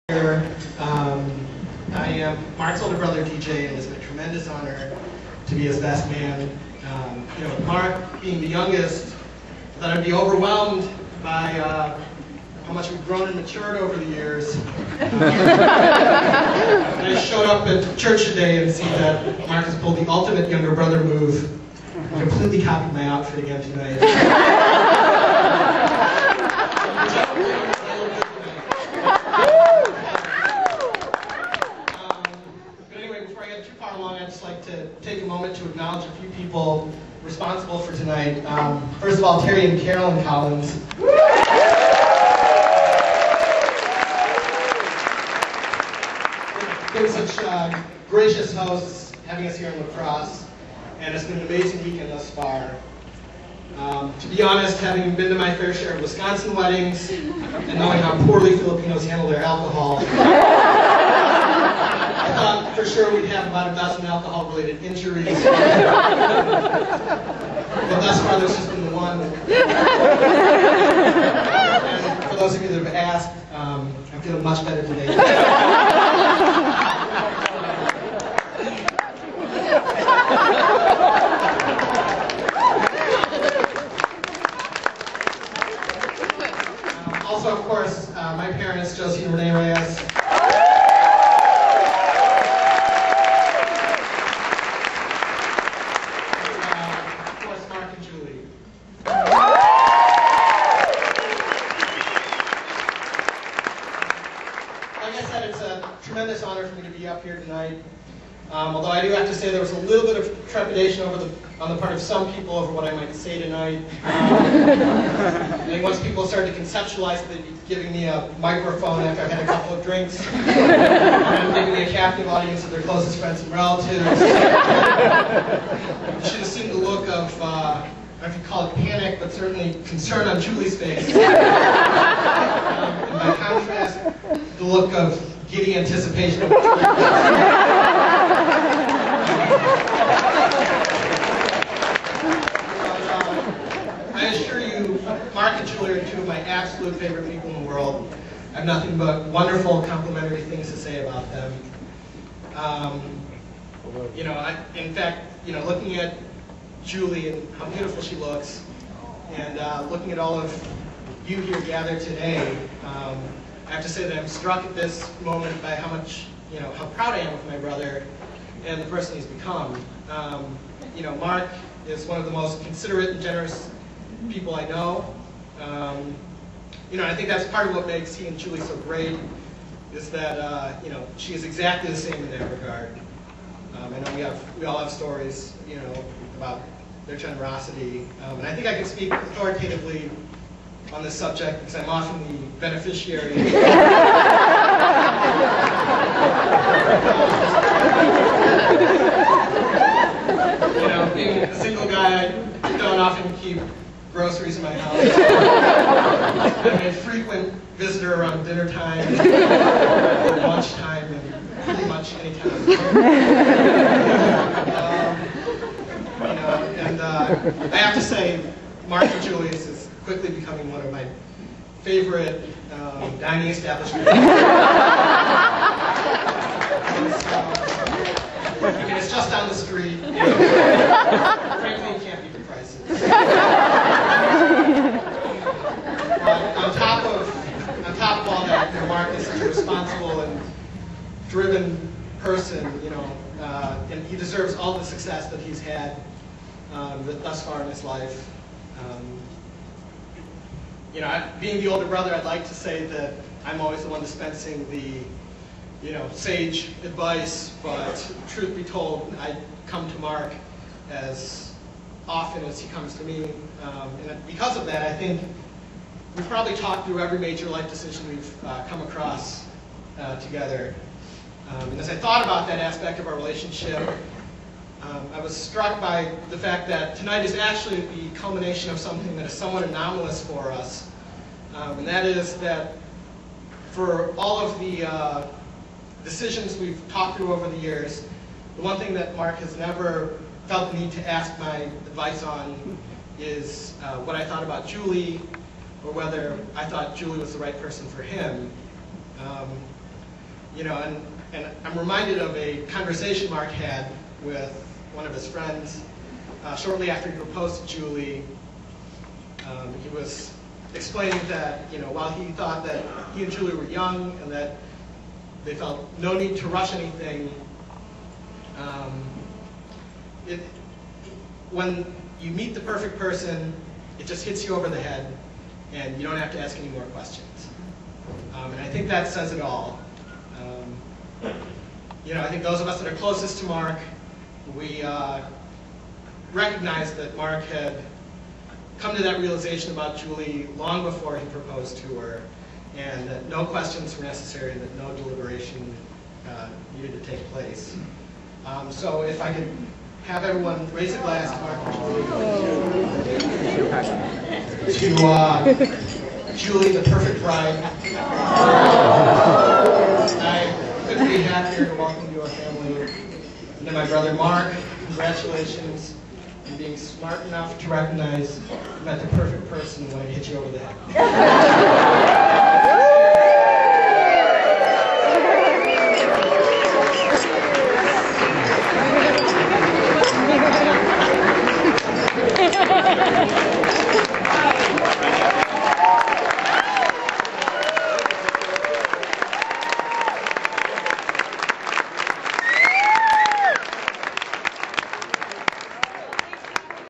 I am Mark's older brother, DJ, and it's been a tremendous honor to be his best man. With Mark being the youngest, I thought I'd be overwhelmed by how much we've grown and matured over the years. I showed up at church today and see that Mark has pulled the ultimate younger brother move. I completely copied my outfit again tonight. I'd just like to take a moment to acknowledge a few people responsible for tonight. First of all, Terry and Carolyn Collins. They've been such gracious hosts having us here in La Crosse, and it's been an amazing weekend thus far. To be honest, having been to my fair share of Wisconsin weddings and knowing how poorly Filipinos handle their alcohol, I thought for sure we'd have about a dozen alcohol-related injuries. But thus far, there's just been the one. And for those of you that have asked, I'm feeling much better today. Also, of course, my parents, Josie and Renee Reyes. Tremendous honor for me to be up here tonight. Although I do have to say there was a little bit of trepidation on the part of some people over what I might say tonight. I think once people started to conceptualize that they'd be giving me a microphone after I had a couple of drinks, and giving me a captive audience of their closest friends and relatives, you should have seen the look of, I don't know if you call it panic, but certainly concern on Julie's face. And by contrast, the look of giddy anticipation of I assure you, Mark and Julie are two of my absolute favorite people in the world. I have nothing but wonderful, complimentary things to say about them. In fact, looking at Julie and how beautiful she looks, and looking at all of you here gathered today, I have to say that I'm struck at this moment by how much, how proud I am of my brother and the person he's become. Mark is one of the most considerate and generous people I know. I think that's part of what makes he and Julie so great, is that, she is exactly the same in that regard. I know we all have stories, about their generosity, and I think I can speak authoritatively on this subject because I'm often the beneficiary. Being a single guy, I don't often keep groceries in my house. I'm a frequent visitor around dinner time, or lunchtime, and pretty much any time. I have to say, Mark and Julie's is quickly becoming one of my favorite dining establishments. It's just down the street. Frankly, you can't beat the prices. But on top of all that, Mark is such a responsible and driven person, and he deserves all the success that he's had thus far in his life. Being the older brother, I'd like to say that I'm always the one dispensing the, sage advice, but truth be told, I come to Mark as often as he comes to me. And because of that, I think we've probably talked through every major life decision we've come across together. And as I thought about that aspect of our relationship, I was struck by the fact that tonight is actually the culmination of something that is somewhat anomalous for us. And that is that for all of the decisions we've talked through over the years, the one thing that Mark has never felt the need to ask my advice on is what I thought about Julie, or whether I thought Julie was the right person for him. You know, and I'm reminded of a conversation Mark had with one of his friends shortly after he proposed to Julie. He was explaining that, you know, while he thought that he and Julie were young and that they felt no need to rush anything, when you meet the perfect person, it just hits you over the head, and you don't have to ask any more questions. And I think that says it all. You know, I think those of us that are closest to Mark, we recognized that Mark had come to that realization about Julie long before he proposed to her, and that no questions were necessary, and that no deliberation needed to take place. So if I could have everyone raise a glass to Mark and Julie. To Julie, the perfect bride. I couldn't be happier to welcome you to our family. And then my brother Mark, congratulations on being smart enough to recognize you met the perfect person when I hit you over the head.